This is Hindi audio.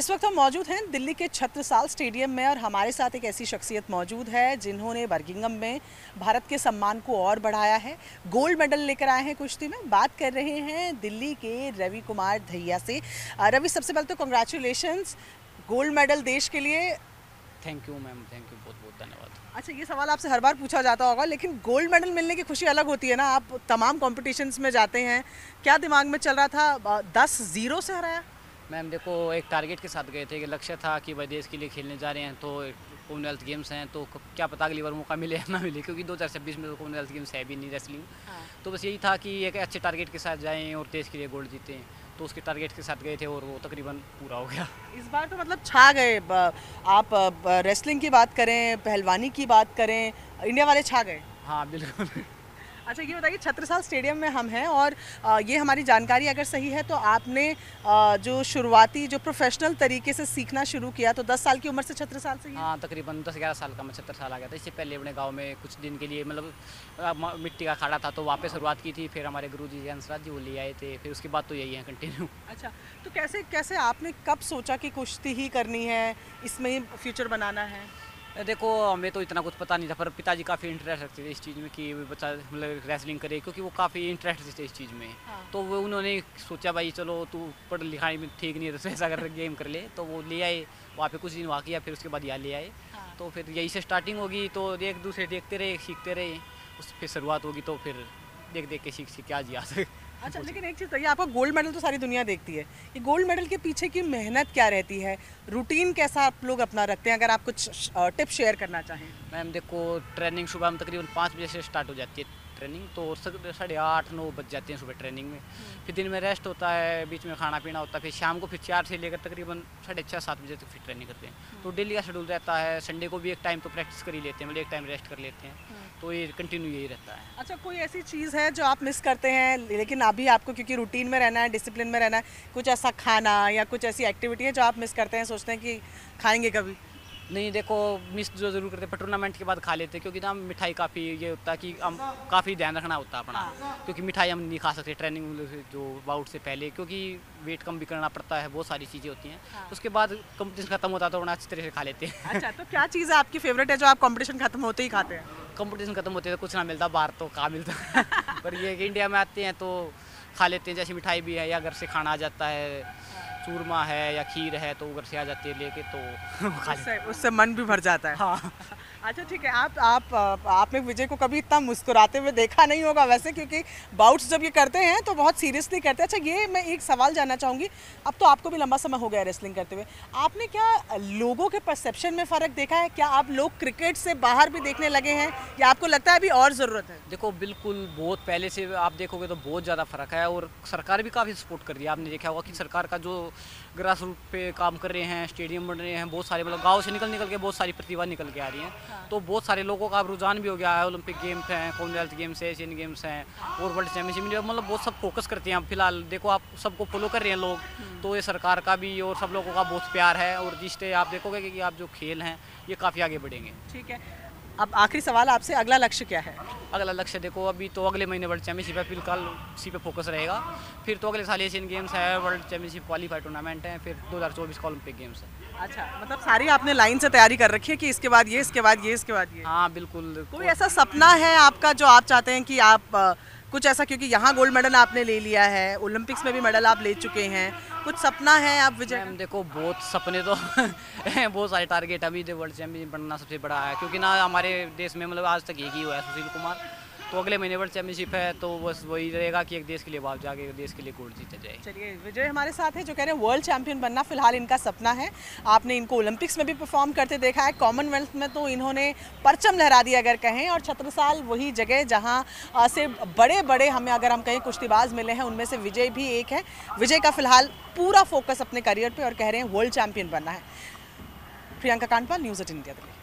इस वक्त हम मौजूद हैं दिल्ली के छत्रसाल स्टेडियम में और हमारे साथ एक ऐसी शख्सियत मौजूद है जिन्होंने बर्मिंघम में भारत के सम्मान को और बढ़ाया है। गोल्ड मेडल लेकर आए हैं कुश्ती में। बात कर रहे हैं दिल्ली के रवि कुमार दहिया से। रवि, सबसे पहले तो कंग्रेचुलेशंस, गोल्ड मेडल देश के लिए। Thank you ma'am, thank you, बहुत बहुत धन्यवाद। अच्छा, ये सवाल आपसे हर बार पूछा जाता होगा, लेकिन गोल्ड मेडल मिलने की खुशी अलग होती है ना। आप तमाम कॉम्पिटिशन्स में जाते हैं, क्या दिमाग में चल रहा था? 10-0 से हराया। मैम देखो, एक टारगेट के साथ गए थे कि लक्ष्य था कि भाई देश के लिए खेलने जा रहे हैं, तो कॉमनवेल्थ गेम्स हैं, तो क्या पता अगली बार मौका मिले या ना मिले, क्योंकि 2026 में तो कॉमनवेल्थ गेम्स है भी नहीं रेसलिंग। तो बस यही था कि एक अच्छे टारगेट के साथ जाएं और देश के लिए गोल्ड जीतें, तो उसके टारगेट के साथ गए थे और वो तकरीबन पूरा हो गया। इस बार तो मतलब छा गए। आप रेसलिंग की बात करें, पहलवानी की बात करें, इंडिया वाले छा गए। हाँ बिल्कुल। अच्छा, ये बताइए, छत्रसाल स्टेडियम में हम हैं और ये हमारी जानकारी अगर सही है तो आपने जो शुरुआती जो प्रोफेशनल तरीके से सीखना शुरू किया तो 10 साल की उम्र से छत्रसाल से ही? हाँ, तकरीबन 10-11 साल का मैं छत्रसाल आ गया था। इससे पहले अपने गांव में कुछ दिन के लिए मतलब मिट्टी का अखाड़ा था, तो वहाँ पे शुरुआत की थी। फिर हमारे गुरुजी हंसराज जी वो ले आए थे, फिर उसके बाद तो यही है कंटिन्यू। अच्छा, तो कैसे कैसे आपने कब सोचा कि कुश्ती ही करनी है, इसमें ही फ्यूचर बनाना है? देखो, हमें तो इतना कुछ पता नहीं था, पर पिताजी काफ़ी इंटरेस्ट रखते थे इस चीज़ में कि बच्चा मतलब रेसलिंग करे, क्योंकि वो काफ़ी इंटरेस्ट थे इस चीज़ में। हाँ। तो वो उन्होंने सोचा भाई चलो तू पढ़ लिखाई में ठीक नहीं है तो ऐसा कर गेम कर ले, तो वो ले आए। वहाँ पे कुछ दिन वहाँ किया, फिर उसके बाद यहाँ ले आए। हाँ। तो फिर यही से स्टार्टिंग होगी, तो एक दूसरे देखते रहे, सीखते रहे, उस फिर शुरुआत होगी, तो फिर देख देख के सीख के आज यहाँ से। अच्छा, लेकिन एक चीज़ बताइए, आपका गोल्ड मेडल तो सारी दुनिया देखती है, ये गोल्ड मेडल के पीछे की मेहनत क्या रहती है, रूटीन कैसा आप लोग अपना रखते हैं, अगर आप कुछ टिप्स शेयर करना चाहें? मैम देखो, ट्रेनिंग सुबह हम तकरीबन 5 बजे से स्टार्ट हो जाती है ट्रेनिंग, तो 8:30-9 बज जाते हैं सुबह ट्रेनिंग में। फिर दिन में रेस्ट होता है, बीच में खाना पीना होता है, फिर शाम को फिर 4 से लेकर तकरीबन 6:30-7 बजे तक फिर ट्रेनिंग करते हैं। तो डेली का शेड्यूल रहता है। संडे को भी एक टाइम तो प्रैक्टिस कर ही लेते हैं, मतलब एक टाइम रेस्ट कर लेते हैं, तो ये कंटिन्यू यही रहता है। अच्छा, कोई ऐसी चीज़ है जो आप मिस करते हैं, लेकिन अभी आपको क्योंकि रूटीन में रहना है, डिसिप्लिन में रहना है, कुछ ऐसा खाना या कुछ ऐसी एक्टिविटी है जो आप मिस करते हैं, सोचते हैं कि खाएंगे कभी? नहीं देखो, मिस जो ज़रूर करते हैं, पर टूर्नामेंट के बाद खा लेते हैं, क्योंकि ना मिठाई काफ़ी ये होता है कि हम काफ़ी ध्यान रखना होता है अपना। क्योंकि मिठाई हम नहीं खा सकते ट्रेनिंग जो बाउट से पहले, क्योंकि वेट कम भी करना पड़ता है, बहुत सारी चीज़ें होती हैं। उसके बाद कंपटीशन खत्म होता है तो अपना अच्छी तरह से खा लेते हैं। अच्छा, तो क्या चीज़ है आपकी फेवरेट है जो आप कंपटीशन खत्म होते ही खाते हैं? कंपटीशन खत्म होते तो कुछ ना मिलता, बाहर तो कहाँ मिलता है। पर ये कि इंडिया में आते हैं तो खा लेते हैं, जैसे मिठाई भी है या घर से खाना आ जाता है, चूरमा है या खीर है तो घर से आ जाती है लेके, तो खा लेते हैं। उससे मन भी भर जाता है। हाँ। अच्छा, ठीक है। आपने विजय को कभी इतना मुस्कुराते हुए देखा नहीं होगा वैसे, क्योंकि बाउट्स जब ये करते हैं तो बहुत सीरियसली करते हैं। अच्छा, ये मैं एक सवाल जानना चाहूँगी, अब तो आपको भी लंबा समय हो गया रेसलिंग करते हुए, आपने क्या लोगों के परसेप्शन में फ़र्क देखा है? क्या आप लोग क्रिकेट से बाहर भी देखने लगे हैं या आपको लगता है अभी और ज़रूरत है? देखो, बिल्कुल बहुत पहले से आप देखोगे तो बहुत ज़्यादा फ़र्क है, और सरकार भी काफ़ी सपोर्ट कर रही है। आपने देखा होगा कि सरकार का जो ग्रास रूट पे काम कर रहे हैं, स्टेडियम बन रहे हैं, बहुत सारे मतलब गाँव से निकल के बहुत सारी प्रतिभा निकल के आ रही हैं। तो बहुत सारे लोगों का रुझान भी हो गया है। ओलंपिक गेम्स हैं, कॉमनवेल्थ गेम्स है, एशियन गेम्स हैं और वर्ल्ड चैंपियनशिप, मतलब बहुत सब फोकस करते हैं। फिलहाल देखो, आप सबको फॉलो कर रहे हैं लोग, तो ये सरकार का भी और सब लोगों का बहुत प्यार है, और जिससे आप देखोगे कि आप जो खेल हैं ये काफ़ी आगे बढ़ेंगे। ठीक है, अब आखिरी सवाल आपसे, अगला लक्ष्य क्या है? अगला लक्ष्य देखो, अभी तो अगले महीने वर्ल्ड चैंपियनशिप है, फिलहाल इसी पे फोकस रहेगा। फिर तो अगले साल एशियन गेम्स है, वर्ल्ड चैंपियनशिप क्वालीफाई टूर्नामेंट है, फिर 2024 का ओलंपिक गेम्स है। अच्छा, मतलब सारी आपने लाइन से तैयारी कर रखी है कि इसके बाद ये, इसके बाद ये, इसके बाद ये? हाँ बिल्कुल। कोई ऐसा सपना है आपका जो आप चाहते हैं कि आप कुछ ऐसा, क्योंकि यहाँ गोल्ड मेडल आपने ले लिया है, ओलंपिक्स में भी मेडल आप ले चुके हैं, कुछ सपना है आप विजय? देखो, बहुत सपने तो बहुत सारे टारगेट। अभी तो वर्ल्ड चैंपियन बनना सबसे बड़ा है, क्योंकि ना हमारे देश में मतलब आज तक एक ही हुआ है, सुशील कुमार। तो अगले महीने वर्ल्ड चैंपियनशिप है, तो बस वही रहेगा कि एक देश के लिए बाहर जाके देश के लिए गोल्ड जीता जाए। चलिए, विजय हमारे साथ है जो कह रहे हैं वर्ल्ड चैंपियन बनना फिलहाल इनका सपना है। आपने इनको ओलंपिक्स में भी परफॉर्म करते देखा है, कॉमनवेल्थ में तो इन्होंने परचम लहरा दिया अगर कहें, और छत्रसाल वही जगह जहां से बड़े बड़े हमें अगर हम कहें कुश्तीबाज मिले हैं, उनमें से विजय भी एक है। विजय का फिलहाल पूरा फोकस अपने करियर पर और कह रहे हैं वर्ल्ड चैंपियन बनना है। Priyanka Kandpal, news 18 India Delhi.